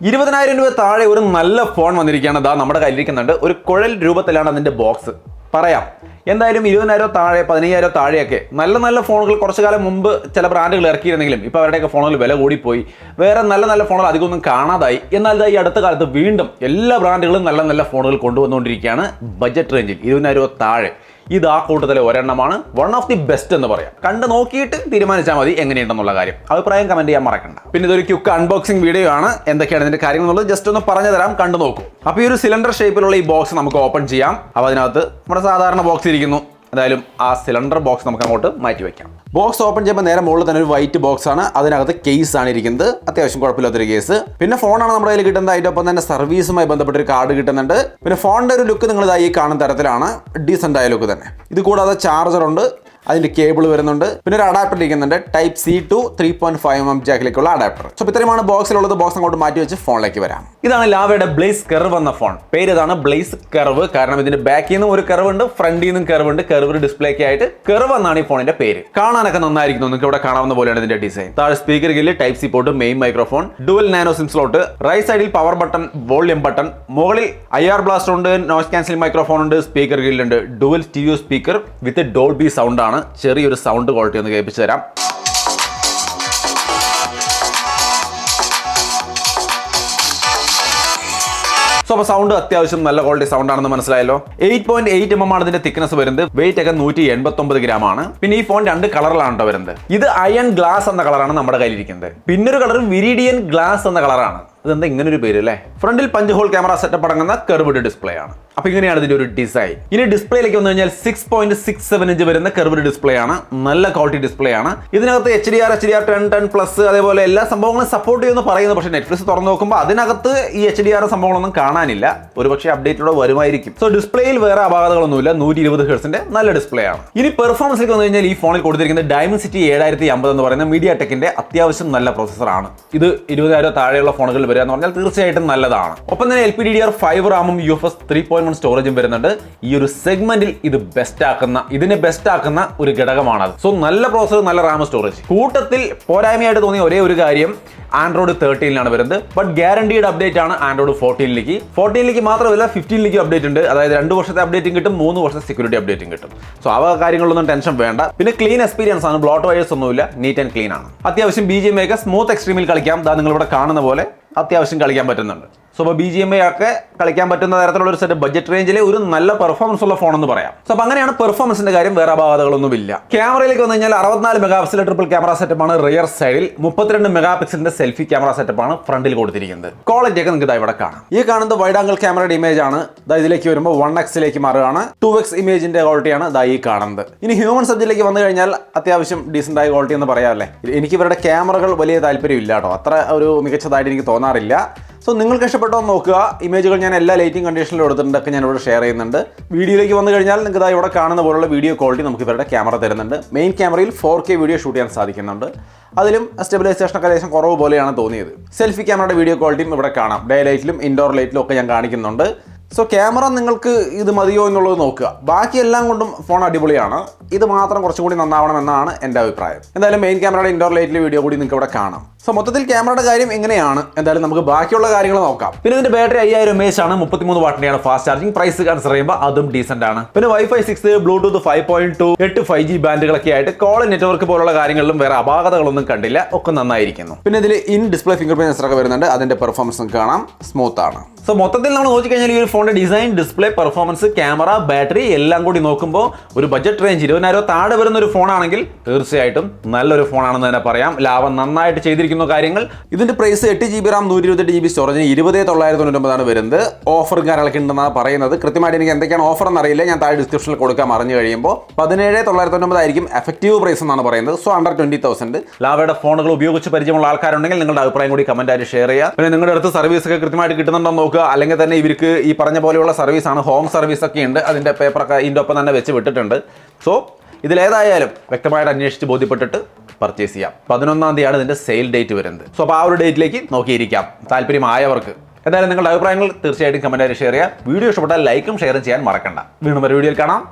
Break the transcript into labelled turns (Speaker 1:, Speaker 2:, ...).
Speaker 1: 20,000 രൂപ താഴെ ഒരു നല്ല ഫോൺ വന്നിരിക്കുകയാണ്. ഇതാ നമ്മുടെ കയ്യിലിരിക്കുന്നുണ്ട്. ഒരു കുഴൽ രൂപത്തിലാണ് അതിന്റെ ബോക്സ്. പറയാം എന്തായാലും 20,000 താഴെ 15,000 താഴെയൊക്കെ നല്ല ഫോണുകൾ കുറച്ചു കാലം മുമ്പ് ചില ബ്രാൻഡുകൾ ഇറക്കിയിരുന്നെങ്കിലും ഇപ്പോൾ അവരുടെയൊക്കെ ഫോണുകൾ വില കൂടിപ്പോയി. വേറെ നല്ല ഫോണുകൾ അധികമൊന്നും കാണാതായി. എന്നാൽ ഈ അടുത്ത കാലത്ത് വീണ്ടും എല്ലാ ബ്രാൻഡുകളും നല്ല ഫോണുകൾ കൊണ്ടുവന്നുകൊണ്ടിരിക്കുകയാണ് ബഡ്ജറ്റ് റേഞ്ചിൽ 20,000 രൂപ താഴെ. ഇത് ആ കൂട്ടത്തിലെ ഒരെണ്ണമാണ്. വൺ ഓഫ് ദി ബെസ്റ്റ് എന്ന് പറയാം. കണ്ട് നോക്കിയിട്ട് തീരുമാനിച്ചാൽ മതി എങ്ങനെയുണ്ടെന്നുള്ള കാര്യം. അഭിപ്രായം കമന്റ് ചെയ്യാൻ മറക്കണ്ട. പിന്നെ ഇതൊരു ക്യുക്ക് അൺബോക്സിംഗ് വീഡിയോ ആണ്. എന്തൊക്കെയാണ് ഇതിന്റെ കാര്യങ്ങൾ എന്നുള്ളത് ജസ്റ്റ് ഒന്ന് പറഞ്ഞു തരാം, കണ്ടു നോക്കൂ. അപ്പോൾ ഈ ഒരു സിലിണ്ടർ ഷേപ്പിലുള്ള ഈ ബോക്സ് നമുക്ക് ഓപ്പൺ ചെയ്യാം. അപ്പോൾ അതിനകത്ത് നമ്മുടെ സാധാരണ ബോക്സ് ഇരിക്കുന്നു. എന്തായാലും ആ സിലിണ്ടർ ബോക്സ് നമുക്ക് അങ്ങോട്ട് മാറ്റി വയ്ക്കാം. ബോക്സ് ഓപ്പൺ ചെയ്യുമ്പോൾ നേരെ മുകളിൽ തന്നെ ഒരു വൈറ്റ് ബോക്സ് ആണ്. അതിനകത്ത് കേസ് ആണ് ഇരിക്കുന്നത്. അത്യാവശ്യം കുഴപ്പമില്ലാത്തൊരു കേസ്. പിന്നെ ഫോണാണ് നമ്മുടെ കയ്യിൽ കിട്ടുന്നത്. അതിൻ്റെ ഒപ്പം തന്നെ സർവീസുമായി ബന്ധപ്പെട്ട ഒരു കാർഡ് കിട്ടുന്നുണ്ട്. പിന്നെ ഫോണിന്റെ ഒരു ലുക്ക് നിങ്ങൾ ഈ കാണുന്ന തരത്തിലാണ്. ഡീസൻ്റ് ആയ ലുക്ക് തന്നെ. ഇത് കൂടാതെ ചാർജർ ഉണ്ട്, അതിന്റെ കേബിൾ വരുന്നുണ്ട്. പിന്നെ ഒരു അഡാപ്റ്റർ ഇരിക്കുന്നുണ്ട്. ടൈപ്പ് C to 3.5mm ജാക്കിലേക്കുള്ള അഡാപ്റ്റർ. സോ ഇത്രയുമാണ് ബോക്സിലുള്ളത്. ബോക്സ് അങ്ങോട്ട് മാറ്റി വെച്ച് ഫോണിലേക്ക് വരാം. ഇതാണ് ലാവയുടെ ബ്ലേസ് കർവ് എന്ന ഫോൺ. പേര് ഇതാണ്, ബ്ലേസ് കർവ്. കാരണം ഇതിന്റെ ബാക്കിൽ നിന്നും ഒരു കർവ് ഉണ്ട്, ഫ്രണ്ടിൽ നിന്നും കർവ് ഉണ്ട്. കർവ് ഡിസ്പ്ലേ ഒക്കെ ആയിട്ട് കർവ് എന്നാണ് ഈ ഫോണിന്റെ പേര്. കാണാനൊക്കെ നന്നായിരിക്കുന്നു. നിങ്ങൾക്ക് ഇവിടെ കാണാവുന്ന പോലെയാണ് ഇതിന്റെ ഡിസൈൻ. താഴെ speaker grill, type C port, main microphone, dual nano SIM slot, right സൈഡിൽ പവർ ബട്ടൺ, വോളിയം ബട്ടൺ, മുകളിൽ IR ബ്ലാസ്റ്റർ ഉണ്ട്, നോയ്സ് ക്യാൻസലിംഗ് മൈക്രോഫോൺ ഉണ്ട്, സ്പീക്കർ ഗില്ല് ഉണ്ട്, dual stereo speaker with Dolby sound ആണ്. ചെറിയൊരു സൗണ്ട് ക്വാളിറ്റി ഒന്ന് കേൾപ്പിച്ചു തരാം. സോ അപ്പോൾ സൗണ്ട് അത്യാവശ്യം നല്ല ക്വാളിറ്റി സൗണ്ട് ആണെന്ന് മനസ്സിലായല്ലോ. 8.8mm ആണ് ഇതിന്റെ തിക്നെസ് വരുന്നത്. വെയിറ്റ് ഒക്കെ 189 ഗ്രാം ആണ്. പിന്നെ ഈ ഫോൺ 2 കളറിലാണ് കേട്ടോ വരുന്നത്. ഇത് അയൺ ഗ്ലാസ് എന്ന കളറാണ് നമ്മുടെ കയ്യിലിരിക്കുന്നത്. പിന്നൊരു കളർ വിരീഡിയൻ ഗ്ലാസ് എന്ന കളറാണ്. ഇതെന്താ ഇങ്ങനെ ഒരു പേര് അല്ലേ? ഫ്രണ്ടിൽ 5 ഹോൾ ക്യാമറ സെറ്റപ്പ് അടങ്ങുന്ന കർവ്ഡ് ഡിസ്പ്ലേ ആണ്. അപ്പൊ ഇങ്ങനെയാണ് ഇതിന്റെ ഒരു ഡിസൈൻ. ഇനി ഡിസ്പ്ലേയിലേക്ക് വന്നു കഴിഞ്ഞാൽ 6.67 ഇഞ്ച് വരുന്ന കർവ്ഡ് ഡിസ്പ്ലേ ആണ്. നല്ല ക്വാളിറ്റി ഡിസ്പ്ലേ ആണ്. ഇതിനകത്ത് HDR 10+, അതേപോലെ എല്ലാ സംഭവങ്ങളും സപ്പോർട്ട് ചെയ്യുമെന്ന് പറയുന്നു. പക്ഷേ നെറ്റ്ഫ്ലിക്സ് തുറന്നു നോക്കുമ്പോൾ അതിനകത്ത് ഈ HDR സംഭവങ്ങളൊന്നും കാണാനില്ല. ഒരുപക്ഷെ അപ്ഡേറ്റോടെ വരുമായിരിക്കും. സോ ഡിസ്പ്ലേയിൽ വേറെ അപാകതകളൊന്നുമില്ല. 120 ഹെർട്സിന്റെ നല്ല ഡിസ്പ്ലേ ആണ്. ഇനി പെർഫോമൻസിലേക്ക് വന്നു കഴിഞ്ഞാൽ ഈ ഫോണിൽ കൊടുത്തിരിക്കുന്നത് Dimensity 7050 എന്ന് പറയുന്ന MediaTekന്റെ അത്യാവശ്യം നല്ല പ്രോസസർ ആണ്. ഇത് 20,000 താഴെയുള്ള ഫോണുകളിൽ എന്ന് പറഞ്ഞാൽ തീർച്ചയായിട്ടും നല്ലതാണ്. ഒപ്പം തന്നെ LPDDR5 റാമും UFS 3.1 സ്റ്റോറേജും വരുന്നുണ്ട്. ഈ ഒരു സെഗ്മെന്റിൽ ഇതിനെ ബെസ്റ്റ് ആക്കുന്ന ഒരു ഘടകമാണത്. സോ നല്ല പ്രോസസർ, നല്ല റാം, സ്റ്റോറേജ്. കൂട്ടത്തിൽ പോരായ്മയായിട്ട് തോന്നിയ ഒരേ ഒരു കാര്യം ആൻഡ്രോയിഡ് 13 വരുന്നത്. ബട്ട് ഗ്യാരണ്ടീഡ് അപ്ഡേറ്റ് ആണ് ആൻഡ്രോയിഡ് 14 മാത്രമല്ല 15 അപ്ഡേറ്റ് ഉണ്ട്. അതായത് 2 വർഷത്തെ അപ്ഡേറ്റും കിട്ടും, 3 വർഷത്തെ സെക്യൂരിറ്റി അപ്ഡേറ്റും കിട്ടും. സോ അവ കാര്യങ്ങളൊന്നും ടെൻഷൻ വേണ്ട. പിന്നെ ക്ലീൻ എക്സ്പീരിയൻസ് ആണ്. ബ്ലോട്ട് വയേഴ്സ് ഒന്നുമില്ല. നീറ്റ് ആൻഡ് ക്ലീൻ ആണ്. അത്യാവശ്യം BGMI ഒക്കെ സ്മൂത്ത് എക്സ്ട്രീമിൽ കളിക്കാം. നിങ്ങൾ ഇവിടെ കാണുന്ന പോലെ അത്യാവശ്യം കളിക്കാൻ പറ്റുന്നുണ്ട്. സോ അപ്പോൾ BGMI ഒക്കെ കളിക്കാൻ പറ്റുന്ന തരത്തിലുള്ള ഒരു സെറ്റ് ബഡ്ജറ്റ് റേഞ്ചിലെ ഒരു നല്ല പെർഫോമൻസ് ഉള്ള ഫോൺ എന്ന് പറയാം. സോ അപ്പോൾ അങ്ങനെയാണ് പെർഫോമൻസിന്റെ കാര്യം. വേറെ അപാകതകളൊന്നുമില്ല. ക്യാമറയിലേക്ക് വന്നു കഴിഞ്ഞാൽ 64 മെഗാപിക്സൽ ട്രിപ്പിൾ ക്യാമറ സെറ്റപ്പാണ് റിയർ സൈഡിൽ. 32 മെഗാപിക്സലിന്റെ സെൽഫി ക്യാമറ സെറ്റപ്പാണ് ഫ്രണ്ടിൽ കൊടുത്തിരിക്കുന്നത്. ക്വാളിറ്റി ഒക്കെ നിങ്ങൾക്ക് ഇവിടെ കാണാം. ഈ കാണുന്നത് വൈഡ് ആംഗിൾ ക്യാമറയുടെ ഇമേജ് ആണ്. ഇതിലേക്ക് വരുമ്പോൾ 1x മാറുകയാണ്. 2x ഇമേജിന്റെ ക്വാളിറ്റിയാണ് ഈ കാണുന്നത്. ഇനി ഹ്യൂമൻ സബ്ജക്റ്റിലേക്ക് വന്നു കഴിഞ്ഞാൽ അത്യാവശ്യം ഡീസന്റ് ആയ ക്വാളിറ്റി എന്ന് പറയാമല്ലേ. എനിക്ക് ഇവരുടെ ക്യാമറകൾ വലിയ താല്പര്യമില്ല കേട്ടോ. അത്ര ഒരു മികച്ചതായിട്ട് എനിക്ക് തോന്നാറില്ല. സോ നിങ്ങൾക്ക് ഇഷ്ടപ്പെട്ടോ നോക്കുക. ഇമേജുകൾ ഞാൻ എല്ലാ ലൈറ്റിംഗ് കണ്ടീഷനിലും എടുത്തിട്ടുണ്ട്. ഒക്കെ ഞാൻ ഇവിടെ ഷെയർ ചെയ്യുന്നുണ്ട്. വീഡിയോയിലേക്ക് വന്നു കഴിഞ്ഞാൽ നിങ്ങൾക്ക് ഇവിടെ കാണുന്ന പോലുള്ള വീഡിയോ ക്വാളിറ്റി നമുക്ക് ഇവരുടെ ക്യാമറ തരുന്നുണ്ട്. മെയിൻ ക്യാമറയിൽ 4K വീഡിയോ ഷൂട്ട് ചെയ്യാൻ സാധിക്കുന്നുണ്ട്. അതിലും സ്റ്റെബിലൈസേഷനൊക്കെ ഏകദേശം കുറവ് പോലെയാണ് തോന്നിയത്. സെൽഫി ക്യാമറയുടെ വീഡിയോ ക്വാളിറ്റിയും ഇവിടെ കാണാം. ഡേ ലൈറ്റിലും ഇൻഡോർ ലൈറ്റിലും ഒക്കെ ഞാൻ കാണിക്കുന്നുണ്ട്. സോ ക്യാമറ നിങ്ങൾക്ക് ഇത് മതിയോ എന്നുള്ളത് നോക്കുക. ബാക്കി എല്ലാം കൊണ്ടും ഫോൺ അടിപൊളിയാണ്. ഇത് മാത്രം കുറച്ചും കൂടി നന്നാവണമെന്നാണ് എൻ്റെ അഭിപ്രായം. എന്തായാലും മെയിൻ ക്യാമറയുടെ ഇൻഡോർ ലൈറ്റിലെ വീഡിയോ കൂടി നിങ്ങൾക്ക് ഇവിടെ കാണാം. സോ മൊത്തത്തിൽ ക്യാമറയുടെ കാര്യം എങ്ങനെയാണ്. എന്തായാലും നമുക്ക് ബാക്കിയുള്ള കാര്യങ്ങൾ നോക്കാം. പിന്നെ ഇതിന്റെ ബാറ്ററി 5000 mAh ആണ്. 33 വാട്ടിന്റെയാണ് ഫാസ്റ്റ് ചാർജിങ്. പ്രൈസ് കൺസിഡർ ചെയ്യുമ്പോൾ അതും ഡീസന്റ് ആണ്. പിന്നെ Wi-Fi 6, Bluetooth 5.2, 8 5G ബാൻഡുകളൊക്കെ ആയിട്ട് കോൾ നെറ്റ്വർക്ക് പോലുള്ള കാര്യങ്ങളിലും വേറെ അപാകതകളൊന്നും കണ്ടില്ല. ഒക്കെ നന്നായിരിക്കുന്നു. പിന്നെ ഇതിൽ in display finger print sensor ഒക്കെ വരുന്നുണ്ട്. അതിന്റെ പെർഫോമൻസ് കാണാം, സ്മൂത്ത് ആണ്. സോ മൊത്തത്തിൽ നമ്മൾ നോക്കിക്കഴിഞ്ഞാൽ ഈ ഒരു ഫോണിന്റെ design, display, performance, camera, battery എല്ലാം കൂടി നോക്കുമ്പോൾ ഒരു ബഡ്ജറ്റ് റേഞ്ച് 20,000 താഴെ വരുന്ന ഒരു ഫോണാണെങ്കിൽ തീർച്ചയായിട്ടും നല്ലൊരു ഫോണാണെന്ന് തന്നെ പറയാം. ലാഭം നന്നായിട്ട് ചെയ്തിരിക്കുന്ന കാര്യങ്ങൾ. ഇതിന്റെ പ്രൈസ് 8GB റാം 128GB സ്റ്റോറേജിന് 20,999 വരുന്നത്. ഓഫർ കാര്യങ്ങളൊക്കെ ഉണ്ടെന്നാണ് പറയുന്നത്. കൃത്യമായിട്ട് എനിക്ക് എന്തൊക്കെയാണ് ഓഫർ എന്നറിയില്ല. ഞാൻ താഴെ ഡിസ്ക്രിപ്ഷനിൽ കൊടുക്കാൻ അറിഞ്ഞു കഴിയുമ്പോൾ 17,999 ആയിരിക്കും എഫക്റ്റീവ് പ്രൈസ് എന്നാണ് പറയുന്നത്. So under 20,000. ലാവയുടെ ഫോണുകൾ ഉപയോഗിച്ച് പരിചയമുള്ള ആൾക്കാരുണ്ടെങ്കിൽ നിങ്ങളുടെ അഭിപ്രായം കൂടി കമന്റ് ആയിട്ട് ഷെയർ ചെയ്യുക. പിന്നെ നിങ്ങളുടെ അടുത്ത് സർവീസ് ഒക്കെ കൃത്യമായിട്ട് കിട്ടുന്നുണ്ടോ നോക്കുക. അല്ലെങ്കിൽ തന്നെ ഇവർക്ക് ഈ പറഞ്ഞ പോലെയുള്ള സർവീസാണ്, ഹോം സർവീസ് ഒക്കെ ഉണ്ട്. അതിന്റെ പേപ്പറൊക്കെ ഇതിൻ്റെ ഒപ്പം തന്നെ വെച്ച് വിട്ടിട്ടുണ്ട്. സോ ഇതിലേതായാലും വ്യക്തമായിട്ട് അന്വേഷിച്ച് ബോധ്യപ്പെട്ടിട്ട് പർച്ചേസ് ചെയ്യാം. 11-ാം തീയതിയാണ് ഇതിന്റെ സെയിൽ ഡേറ്റ് വരുന്നത്. സോ അപ്പോൾ ആ ഒരു ഡേറ്റിലേക്ക് നോക്കിയിരിക്കാം താല്പര്യമായവർക്ക്. എന്തായാലും നിങ്ങളുടെ അഭിപ്രായങ്ങൾ തീർച്ചയായിട്ടും കമന്റായി ഷെയർ ചെയ്യുക. വീഡിയോ ഇഷ്ടപ്പെട്ടാൽ ലൈക്കും ഷെയറും ചെയ്യാൻ മറക്കണ്ട. വീണ്ടും ഒരു വീഡിയോയിൽ കാണാം.